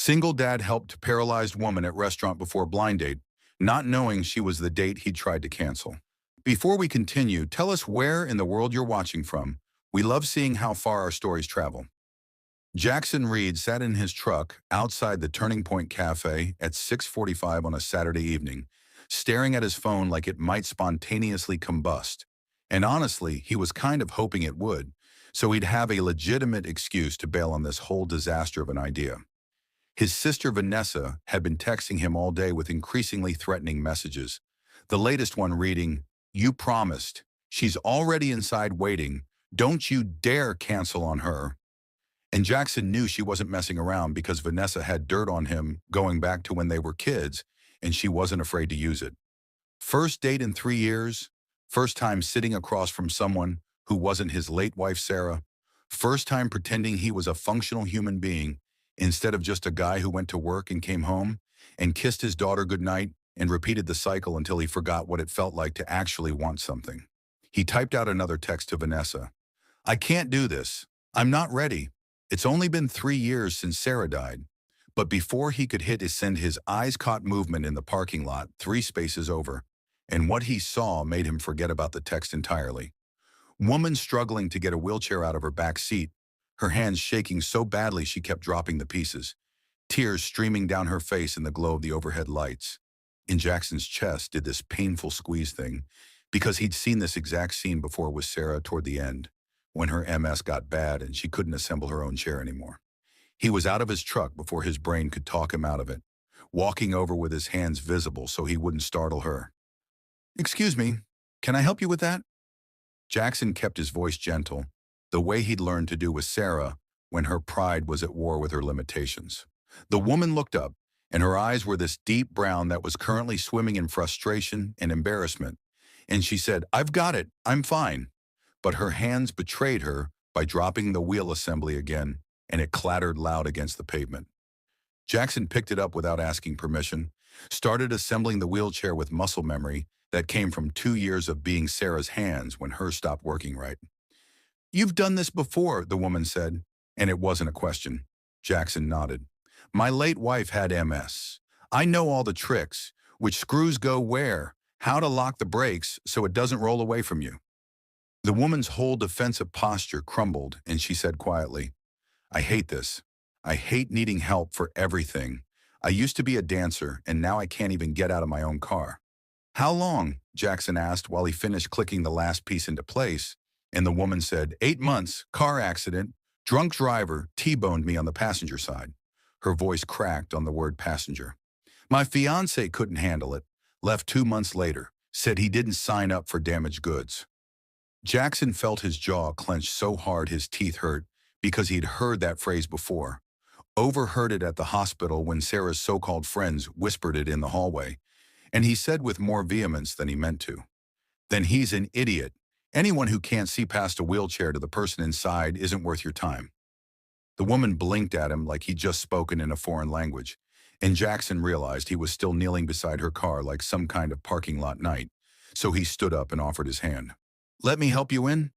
Single dad helped paralyzed woman at restaurant before blind date, not knowing she was the date he tried to cancel. Before we continue, tell us where in the world you're watching from. We love seeing how far our stories travel. Jackson Reed sat in his truck outside the Turning Point Cafe at 6:45 on a Saturday evening, staring at his phone like it might spontaneously combust. And honestly, he was kind of hoping it would, so he'd have a legitimate excuse to bail on this whole disaster of an idea. His sister Vanessa had been texting him all day with increasingly threatening messages. The latest one reading, "You promised. She's already inside waiting. Don't you dare cancel on her." And Jackson knew she wasn't messing around because Vanessa had dirt on him going back to when they were kids, and she wasn't afraid to use it. First date in 3 years, first time sitting across from someone who wasn't his late wife Sarah, first time pretending he was a functional human being instead of just a guy who went to work and came home and kissed his daughter goodnight and repeated the cycle until he forgot what it felt like to actually want something. He typed out another text to Vanessa. "I can't do this. I'm not ready. It's only been 3 years since Sarah died." But before he could hit send, his eyes caught movement in the parking lot 3 spaces over, and what he saw made him forget about the text entirely. Woman struggling to get a wheelchair out of her back seat, her hands shaking so badly she kept dropping the pieces, tears streaming down her face in the glow of the overhead lights. In Jackson's chest did this painful squeeze thing, because he'd seen this exact scene before with Sarah toward the end, when her MS got bad and she couldn't assemble her own chair anymore. He was out of his truck before his brain could talk him out of it, walking over with his hands visible so he wouldn't startle her. "Excuse me, can I help you with that?" Jackson kept his voice gentle, the way he'd learned to do with Sarah when her pride was at war with her limitations. The woman looked up, and her eyes were this deep brown that was currently swimming in frustration and embarrassment. And she said, "I've got it, I'm fine." But her hands betrayed her by dropping the wheel assembly again, and it clattered loud against the pavement. Jackson picked it up without asking permission, started assembling the wheelchair with muscle memory that came from 2 years of being Sarah's hands when hers stopped working right. "You've done this before," the woman said, and it wasn't a question. Jackson nodded. "My late wife had MS. I know all the tricks, which screws go where, how to lock the brakes so it doesn't roll away from you." The woman's whole defensive posture crumbled, and she said quietly, "I hate this. I hate needing help for everything. I used to be a dancer, and now I can't even get out of my own car." "How long?" Jackson asked while he finished clicking the last piece into place, and the woman said, 8 months, car accident, drunk driver, T-boned me on the passenger side." Her voice cracked on the word passenger. "My fiance couldn't handle it, left 2 months later, said he didn't sign up for damaged goods." Jackson felt his jaw clench so hard his teeth hurt because he'd heard that phrase before, overheard it at the hospital when Sarah's so-called friends whispered it in the hallway, and he said with more vehemence than he meant to, "Then he's an idiot. Anyone who can't see past a wheelchair to the person inside isn't worth your time." The woman blinked at him like he'd just spoken in a foreign language, and Jackson realized he was still kneeling beside her car like some kind of parking lot knight, so he stood up and offered his hand. "Let me help you in?"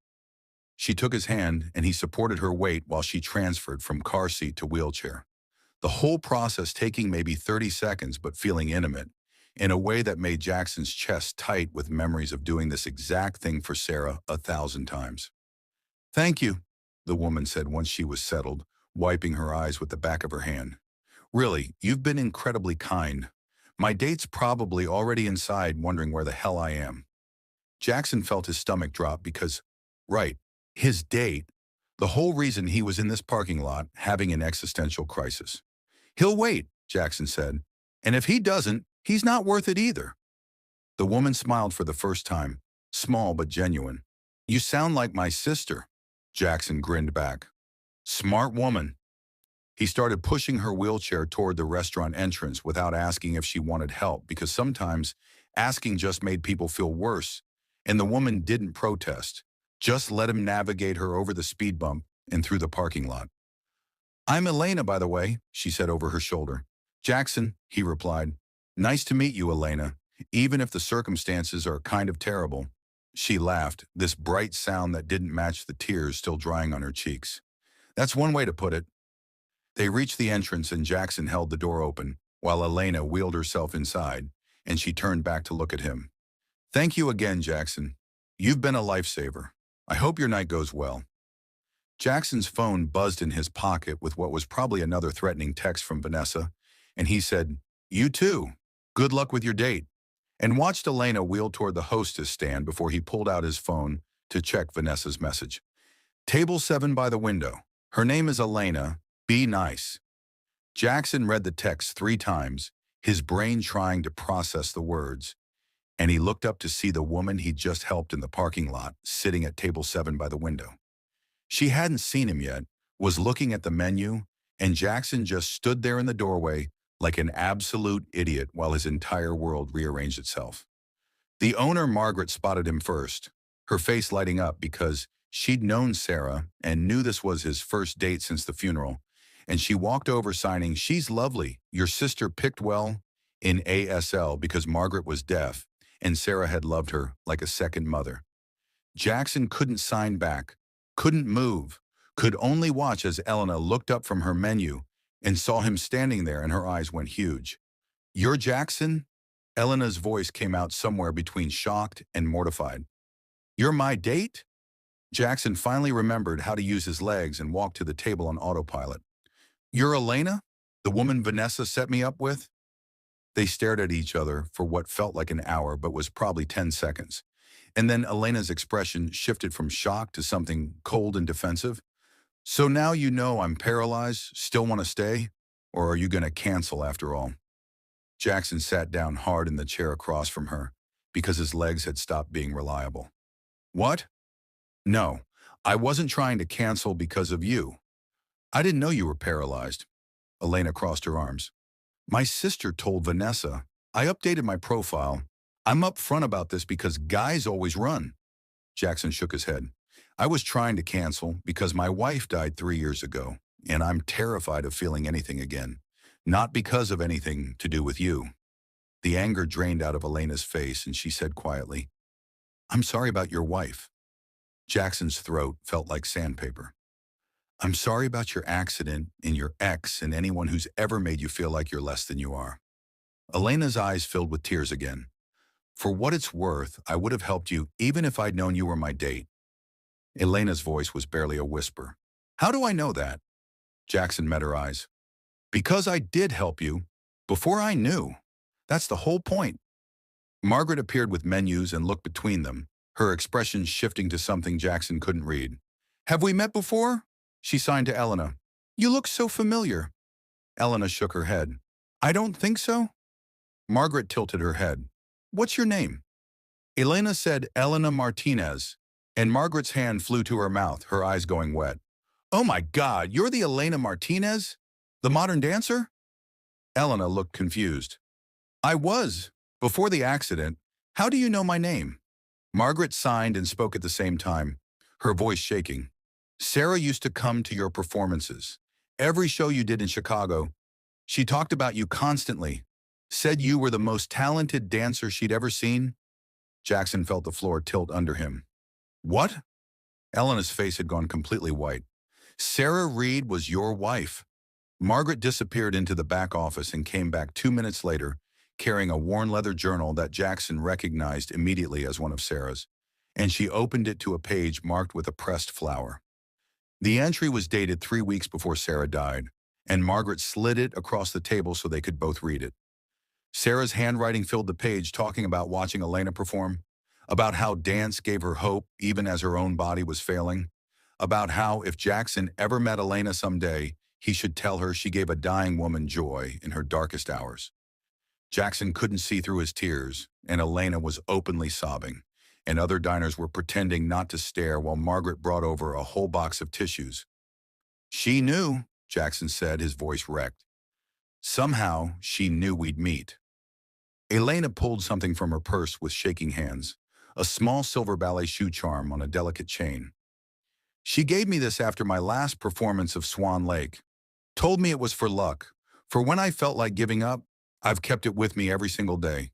She took his hand, and he supported her weight while she transferred from car seat to wheelchair. The whole process taking maybe 30 seconds but feeling intimate, in a way that made Jackson's chest tight with memories of doing this exact thing for Sarah 1,000 times. "Thank you," the woman said once she was settled, wiping her eyes with the back of her hand. "Really, you've been incredibly kind. My date's probably already inside wondering where the hell I am." Jackson felt his stomach drop because, right, his date, the whole reason he was in this parking lot having an existential crisis. "He'll wait," Jackson said, "and if he doesn't, he's not worth it either." The woman smiled for the first time, small but genuine. "You sound like my sister." Jackson grinned back. "Smart woman." He started pushing her wheelchair toward the restaurant entrance without asking if she wanted help, because sometimes asking just made people feel worse, and the woman didn't protest, just let him navigate her over the speed bump and through the parking lot. "I'm Elena, by the way," she said over her shoulder. "Jackson," he replied. "Nice to meet you, Elena, even if the circumstances are kind of terrible." She laughed, this bright sound that didn't match the tears still drying on her cheeks. "That's one way to put it." They reached the entrance and Jackson held the door open, while Elena wheeled herself inside, and she turned back to look at him. Thank you again, Jackson. You've been a lifesaver. I hope your night goes well. Jackson's phone buzzed in his pocket with what was probably another threatening text from Vanessa, and he said, You too. Good luck with your date, and watched Elena wheel toward the hostess stand before he pulled out his phone to check Vanessa's message. Table 7 by the window. Her name is Elena. Be nice. Jackson read the text 3 times, his brain trying to process the words, and he looked up to see the woman he'd just helped in the parking lot sitting at table 7 by the window. She hadn't seen him yet, was looking at the menu, and Jackson just stood there in the doorway like an absolute idiot while his entire world rearranged itself. The owner, Margaret, spotted him first, her face lighting up because she'd known Sarah and knew this was his first date since the funeral, and she walked over signing, She's lovely, your sister picked well, in ASL because Margaret was deaf, and Sarah had loved her like a second mother. Jackson couldn't sign back, couldn't move, could only watch as Elena looked up from her menu and saw him standing there, and her eyes went huge. You're Jackson? Elena's voice came out somewhere between shocked and mortified. You're my date? Jackson finally remembered how to use his legs and walked to the table on autopilot. You're Elena? The woman Vanessa set me up with? They stared at each other for what felt like an hour but was probably 10 seconds. And then Elena's expression shifted from shock to something cold and defensive. So now you know I'm paralyzed, still want to stay? Or are you going to cancel after all? Jackson sat down hard in the chair across from her because his legs had stopped being reliable. What? No, I wasn't trying to cancel because of you. I didn't know you were paralyzed. Elena crossed her arms. My sister told Vanessa. I updated my profile. I'm upfront about this because guys always run. Jackson shook his head. I was trying to cancel because my wife died 3 years ago, and I'm terrified of feeling anything again. Not because of anything to do with you. The anger drained out of Elena's face, and she said quietly, I'm sorry about your wife. Jackson's throat felt like sandpaper. I'm sorry about your accident and your ex and anyone who's ever made you feel like you're less than you are. Elena's eyes filled with tears again. For what it's worth, I would have helped you even if I'd known you were my date. Elena's voice was barely a whisper. How do I know that? Jackson met her eyes. Because I did help you, before I knew. That's the whole point. Margaret appeared with menus and looked between them, her expression shifting to something Jackson couldn't read. Have we met before? She signed to Elena. You look so familiar. Elena shook her head. I don't think so. Margaret tilted her head. What's your name? Elena said Elena Martinez, and Margaret's hand flew to her mouth, her eyes going wet. Oh my God, you're the Elena Martinez? The modern dancer? Elena looked confused. I was, before the accident. How do you know my name? Margaret signed and spoke at the same time, her voice shaking. Sarah used to come to your performances. Every show you did in Chicago. She talked about you constantly. Said you were the most talented dancer she'd ever seen. Jackson felt the floor tilt under him. What? Elena's face had gone completely white. Sarah Reed was your wife. Margaret disappeared into the back office and came back 2 minutes later, carrying a worn leather journal that Jackson recognized immediately as one of Sarah's, and she opened it to a page marked with a pressed flower. The entry was dated 3 weeks before Sarah died, and Margaret slid it across the table so they could both read it. Sarah's handwriting filled the page, talking about watching Elena perform, about how dance gave her hope even as her own body was failing, about how if Jackson ever met Elena someday, he should tell her she gave a dying woman joy in her darkest hours. Jackson couldn't see through his tears, and Elena was openly sobbing, and other diners were pretending not to stare while Margaret brought over a whole box of tissues. She knew, Jackson said, his voice wrecked. Somehow, she knew we'd meet. Elena pulled something from her purse with shaking hands, a small silver ballet shoe charm on a delicate chain. She gave me this after my last performance of Swan Lake. Told me it was for luck. For when I felt like giving up, I've kept it with me every single day.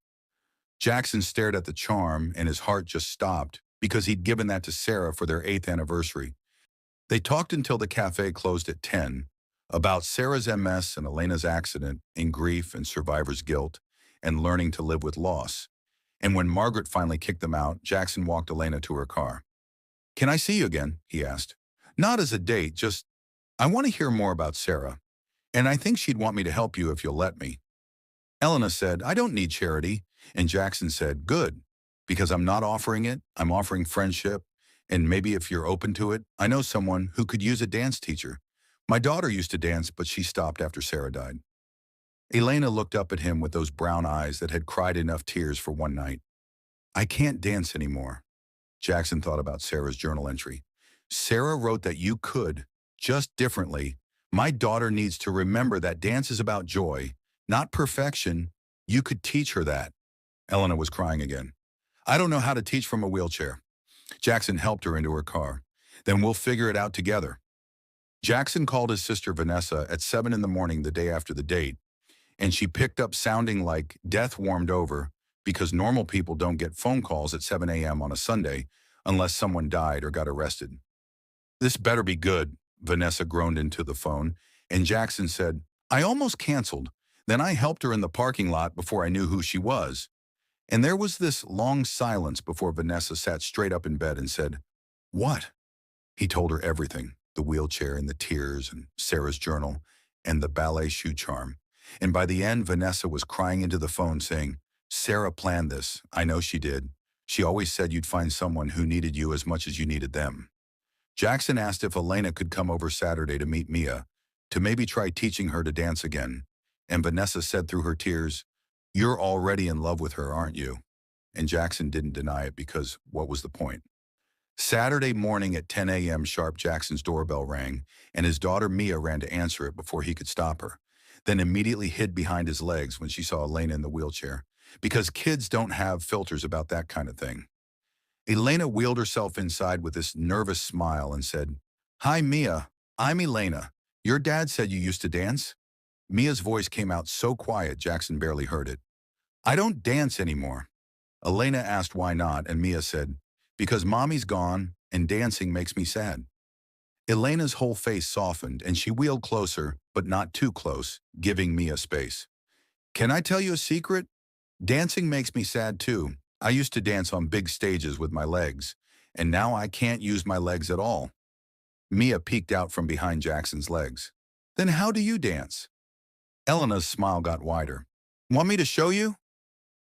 Jackson stared at the charm and his heart just stopped because he'd given that to Sarah for their 8th anniversary. They talked until the cafe closed at 10, about Sarah's MS and Elena's accident in grief and survivor's guilt and learning to live with loss. And when Margaret finally kicked them out, Jackson walked Elena to her car. "Can I see you again?" he asked. "Not as a date, just, I want to hear more about Sarah, and I think she'd want me to help you if you'll let me." Elena said, "I don't need charity." And Jackson said, "Good, because I'm not offering it. I'm offering friendship. And maybe if you're open to it, I know someone who could use a dance teacher. My daughter used to dance, but she stopped after Sarah died." Elena looked up at him with those brown eyes that had cried enough tears for one night. "I can't dance anymore." Jackson thought about Sarah's journal entry. "Sarah wrote that you could, just differently. My daughter needs to remember that dance is about joy, not perfection. You could teach her that." Elena was crying again. "I don't know how to teach from a wheelchair." Jackson helped her into her car. "Then we'll figure it out together." Jackson called his sister Vanessa at 7 in the morning the day after the date, and she picked up sounding like death warmed over because normal people don't get phone calls at 7 a.m. on a Sunday unless someone died or got arrested. "This better be good," Vanessa groaned into the phone, and Jackson said, "I almost canceled. Then I helped her in the parking lot before I knew who she was." And there was this long silence before Vanessa sat straight up in bed and said, "What?" He told her everything, the wheelchair and the tears and Sarah's journal and the ballet shoe charm. And by the end, Vanessa was crying into the phone saying, "Sarah planned this. I know she did. She always said you'd find someone who needed you as much as you needed them." Jackson asked if Elena could come over Saturday to meet Mia, to maybe try teaching her to dance again. And Vanessa said through her tears, "You're already in love with her, aren't you?" And Jackson didn't deny it because what was the point? Saturday morning at 10 a.m. sharp, Jackson's doorbell rang, and his daughter Mia ran to answer it before he could stop her, then immediately hid behind his legs when she saw Elena in the wheelchair, because kids don't have filters about that kind of thing. Elena wheeled herself inside with this nervous smile and said, "Hi, Mia. I'm Elena. Your dad said you used to dance?" Mia's voice came out so quiet Jackson barely heard it. "I don't dance anymore." Elena asked why not, and Mia said, "Because mommy's gone and dancing makes me sad." Elena's whole face softened and she wheeled closer, but not too close, giving Mia space. "Can I tell you a secret? Dancing makes me sad too. I used to dance on big stages with my legs, and now I can't use my legs at all." Mia peeked out from behind Jackson's legs. "Then how do you dance?" Elena's smile got wider. "Want me to show you?"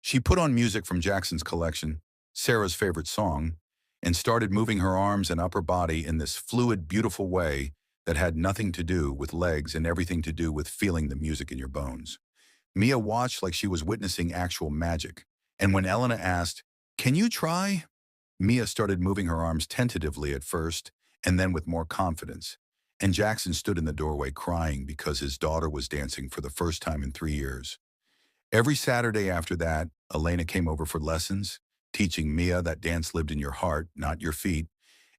She put on music from Jackson's collection, Sarah's favorite song, and started moving her arms and upper body in this fluid, beautiful way that had nothing to do with legs and everything to do with feeling the music in your bones. Mia watched like she was witnessing actual magic, and when Elena asked, "Can you try?" Mia started moving her arms tentatively at first, and then with more confidence. And Jackson stood in the doorway crying because his daughter was dancing for the first time in 3 years. Every Saturday after that, Elena came over for lessons, teaching Mia that dance lived in your heart, not your feet,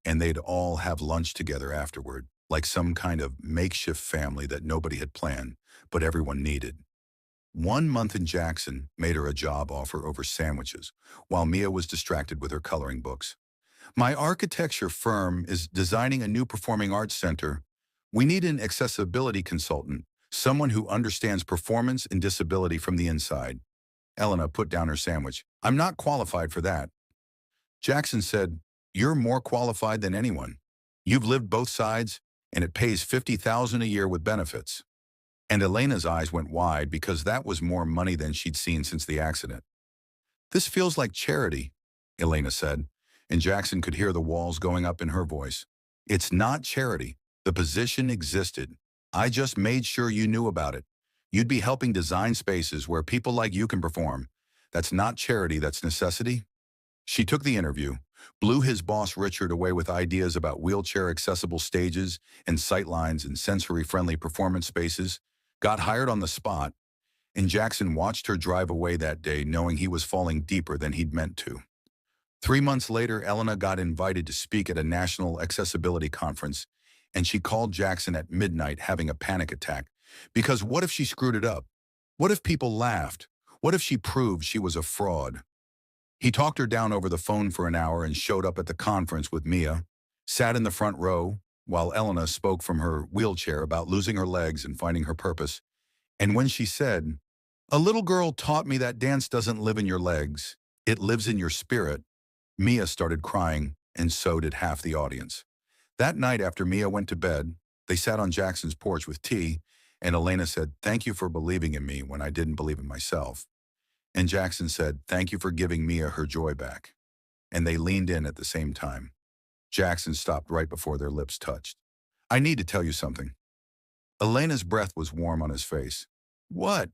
and they'd all have lunch together afterward, like some kind of makeshift family that nobody had planned, but everyone needed. 1 month in Jackson made her a job offer over sandwiches, while Mia was distracted with her coloring books. "My architecture firm is designing a new performing arts center. We need an accessibility consultant, someone who understands performance and disability from the inside." Elena put down her sandwich. "I'm not qualified for that." Jackson said, "You're more qualified than anyone. You've lived both sides, and it pays $50,000 a year with benefits." And Elena's eyes went wide because that was more money than she'd seen since the accident. "This feels like charity," Elena said, and Jackson could hear the walls going up in her voice. "It's not charity. The position existed. I just made sure you knew about it. You'd be helping design spaces where people like you can perform. That's not charity, that's necessity." She took the interview, blew his boss Richard away with ideas about wheelchair-accessible stages and sightlines and sensory-friendly performance spaces, got hired on the spot, and Jackson watched her drive away that day knowing he was falling deeper than he'd meant to. 3 months later, Elena got invited to speak at a national accessibility conference, and she called Jackson at midnight having a panic attack. Because what if she screwed it up? What if people laughed? What if she proved she was a fraud? He talked her down over the phone for an hour and showed up at the conference with Mia, sat in the front row, while Elena spoke from her wheelchair about losing her legs and finding her purpose. And when she said, "A little girl taught me that dance doesn't live in your legs, it lives in your spirit," Mia started crying, and so did half the audience. That night after Mia went to bed, they sat on Jackson's porch with tea, and Elena said, "Thank you for believing in me when I didn't believe in myself." And Jackson said, "Thank you for giving Mia her joy back." And they leaned in at the same time. Jackson stopped right before their lips touched. "I need to tell you something." Elena's breath was warm on his face. "What?"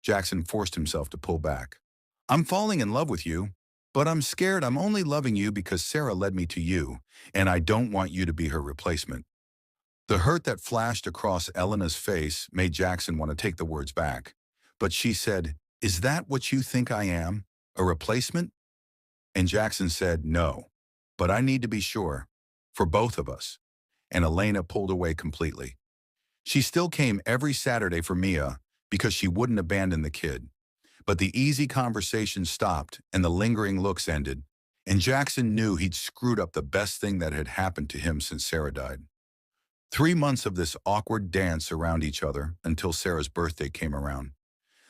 Jackson forced himself to pull back. "I'm falling in love with you, but I'm scared I'm only loving you because Sarah led me to you, and I don't want you to be her replacement." The hurt that flashed across Elena's face made Jackson want to take the words back. But she said, "Is that what you think I am? A replacement?" And Jackson said, "No, but I need to be sure. For both of us." And Elena pulled away completely. She still came every Saturday for Mia because she wouldn't abandon the kid. But the easy conversation stopped and the lingering looks ended, and Jackson knew he'd screwed up the best thing that had happened to him since Sarah died. 3 months of this awkward dance around each other until Sarah's birthday came around,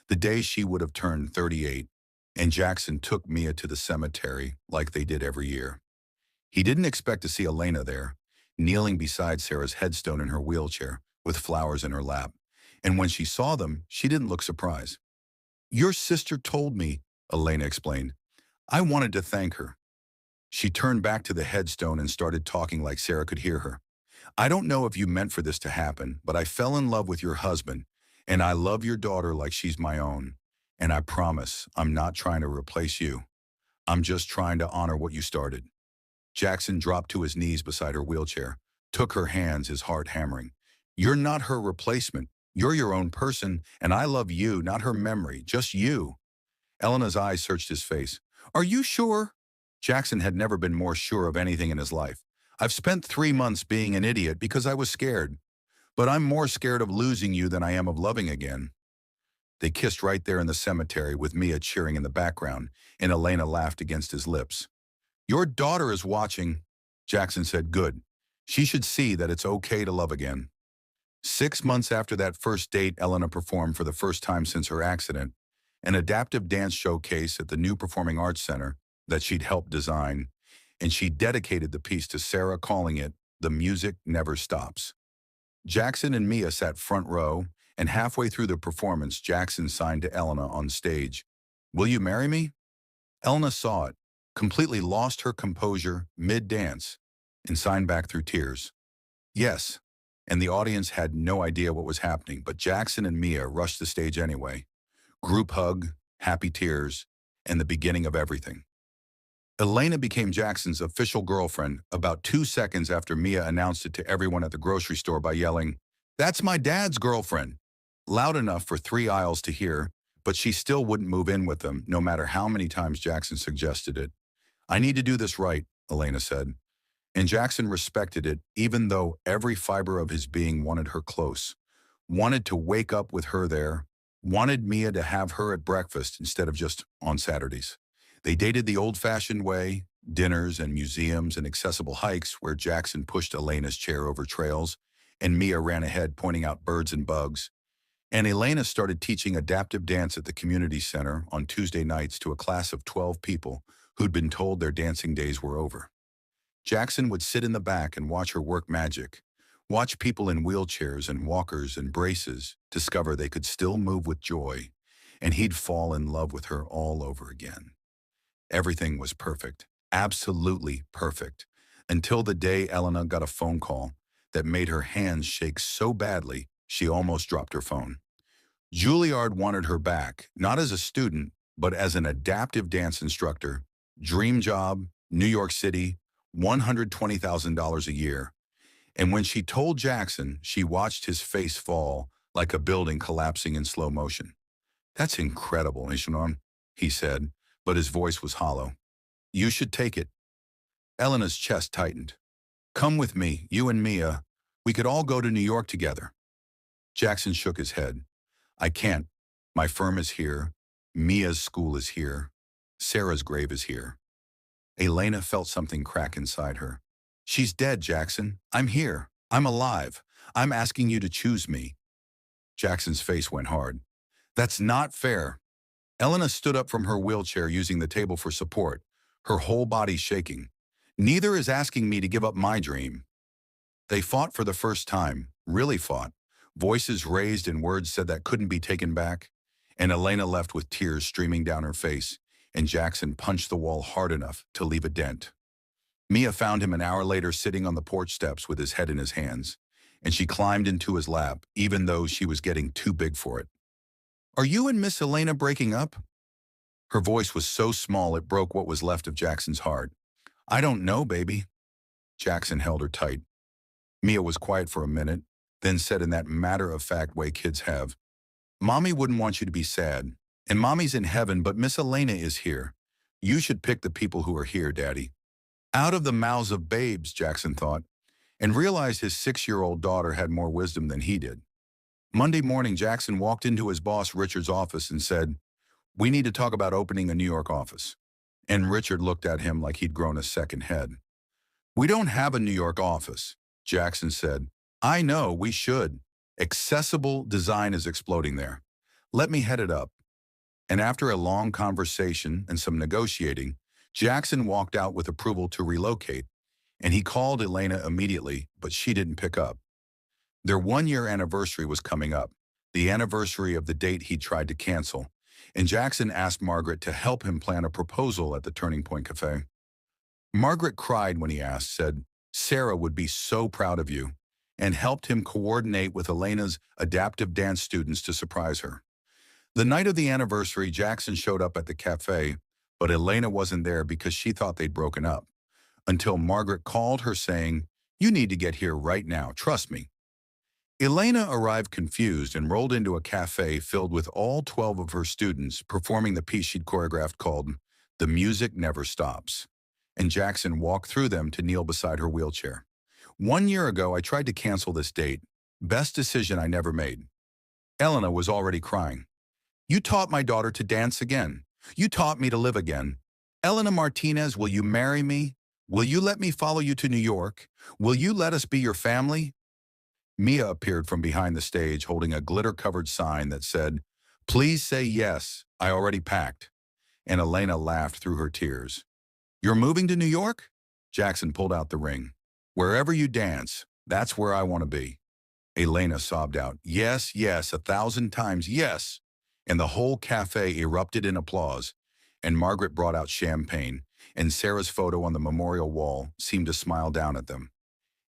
the day she would have turned 38, and Jackson took Mia to the cemetery like they did every year. He didn't expect to see Elena there, kneeling beside Sarah's headstone in her wheelchair, with flowers in her lap. And when she saw them, she didn't look surprised. "Your sister told me," Elena explained. "I wanted to thank her." She turned back to the headstone and started talking like Sarah could hear her. "I don't know if you meant for this to happen, but I fell in love with your husband, and I love your daughter like she's my own. And I promise I'm not trying to replace you. I'm just trying to honor what you started." Jackson dropped to his knees beside her wheelchair, took her hands, his heart hammering. "You're not her replacement. You're your own person, and I love you, not her memory, just you." Elena's eyes searched his face. "Are you sure?" Jackson had never been more sure of anything in his life. "I've spent 3 months being an idiot because I was scared. But I'm more scared of losing you than I am of loving again." They kissed right there in the cemetery with Mia cheering in the background, and Elena laughed against his lips. "Your daughter is watching," Jackson said. "Good. She should see that it's okay to love again." 6 months after that first date, Elena performed for the first time since her accident, an adaptive dance showcase at the new Performing Arts Center that she'd helped design, and she dedicated the piece to Sarah, calling it "The Music Never Stops." Jackson and Mia sat front row, and halfway through the performance, Jackson signed to Elena on stage, "Will you marry me?" Elena saw it, completely lost her composure mid-dance, and signed back through tears. "Yes." And the audience had no idea what was happening, but Jackson and Mia rushed the stage anyway. Group hug, happy tears, and the beginning of everything. Elena became Jackson's official girlfriend about 2 seconds after Mia announced it to everyone at the grocery store by yelling, "That's my dad's girlfriend," loud enough for 3 aisles to hear, but she still wouldn't move in with them, no matter how many times Jackson suggested it. "I need to do this right," Elena said. And Jackson respected it, even though every fiber of his being wanted her close, wanted to wake up with her there, wanted Mia to have her at breakfast instead of just on Saturdays. They dated the old-fashioned way, dinners and museums and accessible hikes where Jackson pushed Elena's chair over trails, and Mia ran ahead pointing out birds and bugs. And Elena started teaching adaptive dance at the community center on Tuesday nights to a class of 12 people who'd been told their dancing days were over. Jackson would sit in the back and watch her work magic, watch people in wheelchairs and walkers and braces discover they could still move with joy, and he'd fall in love with her all over again. Everything was perfect, absolutely perfect, until the day Elena got a phone call that made her hands shake so badly she almost dropped her phone. Juilliard wanted her back, not as a student, but as an adaptive dance instructor. Dream job, New York City, $120,000 a year. And when she told Jackson, she watched his face fall like a building collapsing in slow motion. "That's incredible, Ishanon," he said, but his voice was hollow. "You should take it." Elena's chest tightened. "Come with me, you and Mia. We could all go to New York together." Jackson shook his head. "I can't. My firm is here. Mia's school is here. Sarah's grave is here." Elena felt something crack inside her. She's dead, Jackson. I'm here. I'm alive. I'm asking you to choose me. Jackson's face went hard. That's not fair. Elena stood up from her wheelchair using the table for support, her whole body shaking. Neither is asking me to give up my dream. They fought for the first time, really fought. Voices raised and words said that couldn't be taken back. And Elena left with tears streaming down her face, and Jackson punched the wall hard enough to leave a dent. Mia found him an hour later sitting on the porch steps with his head in his hands, and she climbed into his lap, even though she was getting too big for it. Are you and Miss Elena breaking up? Her voice was so small it broke what was left of Jackson's heart. I don't know, baby. Jackson held her tight. Mia was quiet for a minute, then said in that matter-of-fact way kids have, Mommy wouldn't want you to be sad, and Mommy's in heaven, but Miss Elena is here. You should pick the people who are here, Daddy. Out of the mouths of babes, Jackson thought, and realized his 6-year-old daughter had more wisdom than he did. Monday morning, Jackson walked into his boss Richard's office and said, we need to talk about opening a New York office. And Richard looked at him like he'd grown a second head. We don't have a New York office, Jackson said. I know, we should. Accessible design is exploding there. Let me head it up. And after a long conversation and some negotiating, Jackson walked out with approval to relocate, and he called Elena immediately, but she didn't pick up. Their 1-year anniversary was coming up, the anniversary of the date he tried to cancel, and Jackson asked Margaret to help him plan a proposal at the Turning Point Cafe. Margaret cried when he asked, said, Sarah would be so proud of you, and helped him coordinate with Elena's adaptive dance students to surprise her. The night of the anniversary, Jackson showed up at the cafe, but Elena wasn't there because she thought they'd broken up, until Margaret called her saying, you need to get here right now, trust me. Elena arrived confused and rolled into a cafe filled with all 12 of her students performing the piece she'd choreographed called The Music Never Stops. And Jackson walked through them to kneel beside her wheelchair. 1 year ago, I tried to cancel this date. Best decision I never made. Elena was already crying. You taught my daughter to dance again. You taught me to live again. Elena Martinez, will you marry me? Will you let me follow you to New York? Will you let us be your family? Mia appeared from behind the stage holding a glitter-covered sign that said, Please say yes, I already packed. And Elena laughed through her tears. You're moving to New York? Jackson pulled out the ring. Wherever you dance, that's where I want to be. Elena sobbed out, yes, yes, 1,000 times yes. And the whole cafe erupted in applause, and Margaret brought out champagne, and Sarah's photo on the memorial wall seemed to smile down at them.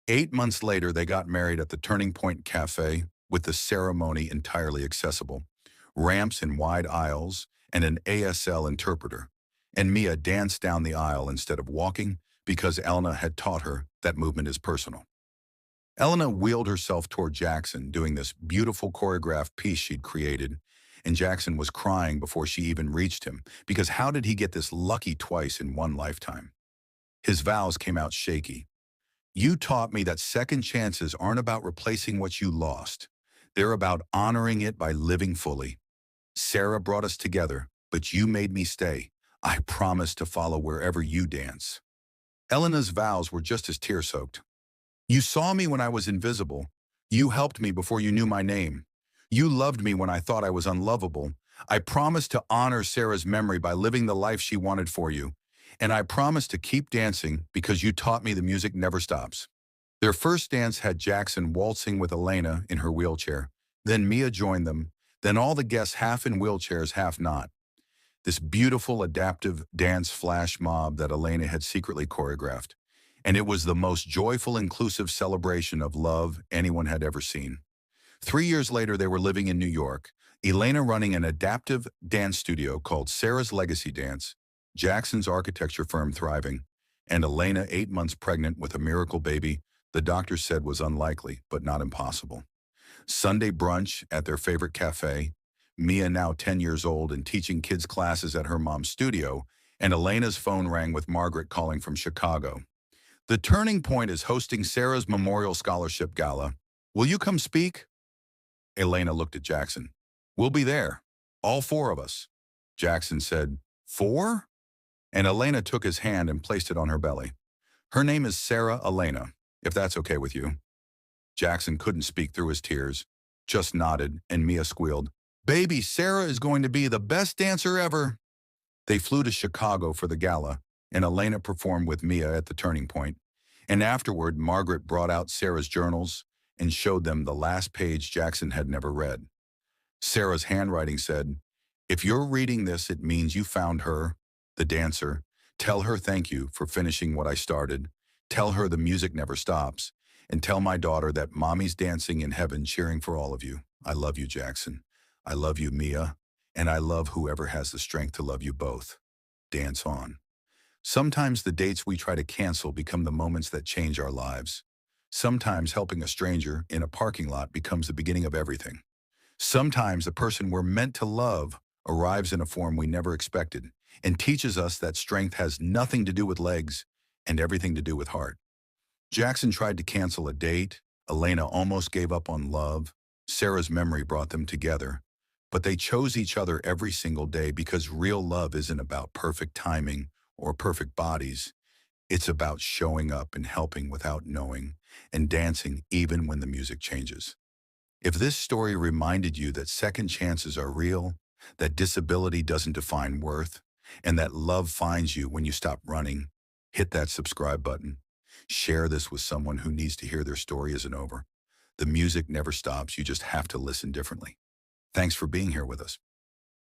8 months later, they got married at the Turning Point Cafe with the ceremony entirely accessible, ramps in wide aisles, and an ASL interpreter. And Mia danced down the aisle instead of walking because Elena had taught her that movement is personal. Elena wheeled herself toward Jackson, doing this beautiful choreographed piece she'd created, and Jackson was crying before she even reached him, because how did he get this lucky twice in one lifetime? His vows came out shaky. You taught me that second chances aren't about replacing what you lost. They're about honoring it by living fully. Sarah brought us together, but you made me stay. I promise to follow wherever you dance. Elena's vows were just as tear-soaked. You saw me when I was invisible. You helped me before you knew my name. You loved me when I thought I was unlovable. I promised to honor Sarah's memory by living the life she wanted for you. And I promised to keep dancing because you taught me the music never stops. Their first dance had Jackson waltzing with Elena in her wheelchair. Then Mia joined them. Then all the guests half in wheelchairs, half not. This beautiful adaptive dance flash mob that Elena had secretly choreographed. And it was the most joyful, inclusive celebration of love anyone had ever seen. 3 years later, they were living in New York, Elena running an adaptive dance studio called Sarah's Legacy Dance, Jackson's architecture firm thriving, and Elena 8 months pregnant with a miracle baby the doctor said was unlikely, but not impossible. Sunday brunch at their favorite cafe, Mia now 10 years old and teaching kids classes at her mom's studio, and Elena's phone rang with Margaret calling from Chicago. The Turning Point is hosting Sarah's Memorial Scholarship Gala. Will you come speak? Elena looked at Jackson. We'll be there. All 4 of us. Jackson said, 4? And Elena took his hand and placed it on her belly. Her name is Sarah Elena, if that's okay with you. Jackson couldn't speak through his tears, just nodded, and Mia squealed, "Baby, Sarah is going to be the best dancer ever." They flew to Chicago for the gala, and Elena performed with Mia at the turning point. And afterward, Margaret brought out Sarah's journals and showed them the last page Jackson had never read. Sarah's handwriting said, "If you're reading this, it means you found her, the dancer. Tell her thank you for finishing what I started. Tell her the music never stops. And tell my daughter that mommy's dancing in heaven cheering for all of you. I love you, Jackson. I love you, Mia. And I love whoever has the strength to love you both. Dance on." Sometimes the dates we try to cancel become the moments that change our lives. Sometimes helping a stranger in a parking lot becomes the beginning of everything. Sometimes the person we're meant to love arrives in a form we never expected and teaches us that strength has nothing to do with legs and everything to do with heart. Jackson tried to cancel a date. Elena almost gave up on love. Sarah's memory brought them together. But they chose each other every single day because real love isn't about perfect timing or perfect bodies. It's about showing up and helping without knowing and dancing even when the music changes. If this story reminded you that second chances are real, that disability doesn't define worth, and that love finds you when you stop running, hit that subscribe button. Share this with someone who needs to hear their story isn't over. The music never stops, you just have to listen differently. Thanks for being here with us.